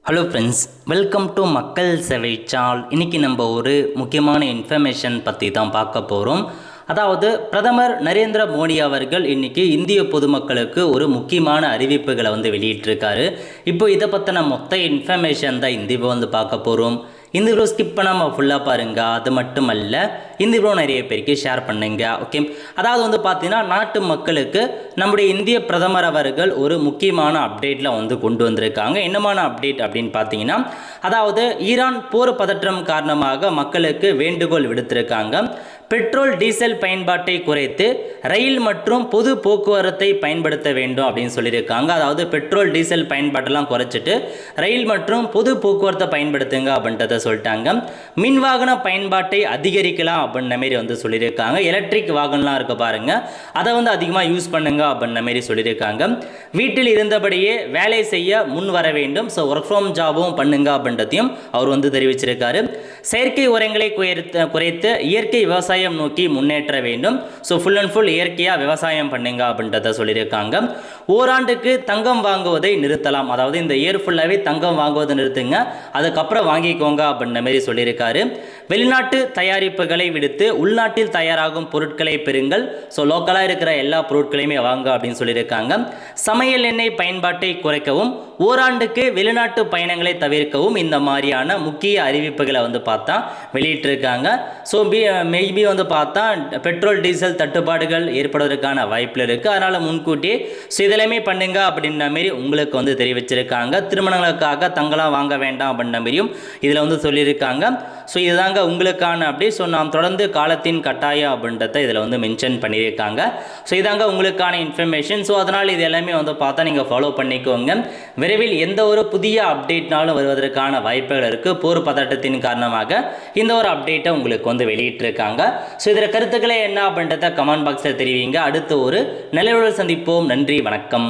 Hello friends, welcome to மக்கள் சேவை சால். இன்றைக்கி நம்ம ஒரு முக்கியமான இன்ஃபர்மேஷன் பற்றி தான் பார்க்க போகிறோம். அதாவது பிரதமர் நரேந்திர மோடி அவர்கள் இன்றைக்கி இந்திய பொதுமக்களுக்கு ஒரு முக்கியமான அறிவிப்புகளை வெளியிட்டிருக்காரு. இப்போ இதை பற்றின மொத்த இன்ஃபர்மேஷன் தான் இந்த இப்போ பார்க்க போகிறோம். இந்த வீடியோ ஸ்கிப் பண்ணாமல் ஃபுல்லாக பாருங்கள். அது மட்டும் அல்ல, இந்த வீடியோ நிறைய பேருக்கு ஷேர் பண்ணுங்க. ஓகே, அதாவது பார்த்தீங்கன்னா நாட்டு மக்களுக்கு நம்முடைய இந்திய பிரதமர் அவர்கள் ஒரு முக்கியமான அப்டேட்டில் கொண்டு வந்திருக்காங்க. என்னமான அப்டேட் அப்படின்னு பார்த்தீங்கன்னா, அதாவது ஈரான் போர் பதற்றம் காரணமாக மக்களுக்கு வேண்டுகோள் விடுத்திருக்காங்க. பெட்ரோல் டீசல் பயன்பாட்டை குறைத்து ரயில் மற்றும் பொது போக்குவரத்தை பயன்படுத்த வேண்டும் அப்படின்னு சொல்லியிருக்காங்க. அதாவது பெட்ரோல் டீசல் பயன்பாட்டெல்லாம் குறைச்சிட்டு ரயில் மற்றும் பொது போக்குவரத்தை பயன்படுத்துங்க அப்படின்றத சொல்லிட்டாங்க. மின் வாகன பயன்பாட்டை அதிகரிக்கலாம் அப்படின்ற மாரி சொல்லியிருக்காங்க. எலக்ட்ரிக் வாகனம்லாம் இருக்க பாருங்க, அதை அதிகமாக யூஸ் பண்ணுங்க அப்படின்ற மாரி சொல்லியிருக்காங்க. வீட்டில் இருந்தபடியே வேலை செய்ய முன் வர வேண்டும். ஸோ ஒர்க் ஃப்ரம் ஜாபும் பண்ணுங்க அப்படின்றதையும் அவர் தெரிவிச்சிருக்காரு. செயற்கை உரங்களை குறைத்து இயற்கை விவசாயம் நோக்கி முன்னேற்ற வேண்டும். ஸோ ஃபுல் அண்ட் ஃபுல் இயற்கையாக விவசாயம் பண்ணுங்க அப்படின்றத சொல்லியிருக்காங்க. ஓராண்டுக்கு தங்கம் வாங்குவதை நிறுத்தலாம். அதாவது இந்த இயர் ஃபுல்லாகவே தங்கம் வாங்குவதை நிறுத்துங்க, அதுக்கப்புறம் வாங்கிக்கோங்க அப்படின்ற மாதிரி சொல்லியிருக்காரு. வெளிநாட்டு தயாரிப்புகளை விடுத்து உள்நாட்டில் தயாராகும் பொருட்களை பெறுங்கள். ஸோ லோக்கலாக இருக்கிற எல்லா பொருட்களையுமே வாங்க அப்படின்னு சொல்லியிருக்காங்க. சமையல் எண்ணெய் பயன்பாட்டை குறைக்கவும் ஓராண்டுக்கு வெளிநாட்டு பயணங்களை தவிர்க்கவும் இந்த மாதிரியான முக்கிய அறிவிப்புகளை பார்த்தா வெளியிட்டிருக்காங்க. ஸோ மேபி பார்த்தா பெட்ரோல் டீசல் தட்டுப்பாடுகள் ஏற்படுவதற்கான வாய்ப்பில் இருக்குது. அதனால் முன்கூட்டியே ஸோ இதெல்லாமே பண்ணுங்க அப்படின்ற மாரி உங்களுக்கு தெரிவிச்சிருக்காங்க. திருமணங்களுக்காக தங்கலாம் வாங்க வேண்டாம் அப்படின்ற மாரியும் இதில் சொல்லியிருக்காங்க. ஸோ இதுதாங்க உங்களுக்கான அப்படி. ஸோ நாம் தொடர்ந்து காலத்தின் கட்டாயம் அப்படின்றத இதில் மென்ஷன் பண்ணியிருக்காங்க. ஸோ இதாங்க உங்களுக்கான இன்ஃபர்மேஷன். ஸோ அதனால் இது எல்லாமே பார்த்தா நீங்கள் ஃபாலோ பண்ணிக்கோங்க. விரைவில் எந்த ஒரு புதிய அப்டேட்னாலும் வருவதற்கான வாய்ப்புகள் இருக்குது. போர் பதட்டத்தின் காரணமாக இந்த ஒரு அப்டேட்டை உங்களுக்கு வெளியிட்டிருக்காங்க. ஸோ இதில் கருத்துக்களை என்ன அப்படின்றத கமெண்ட் பாக்ஸில் தெரிவிங்க. அடுத்து ஒரு நிலவுடன் சந்திப்போம். நன்றி, வணக்கம்.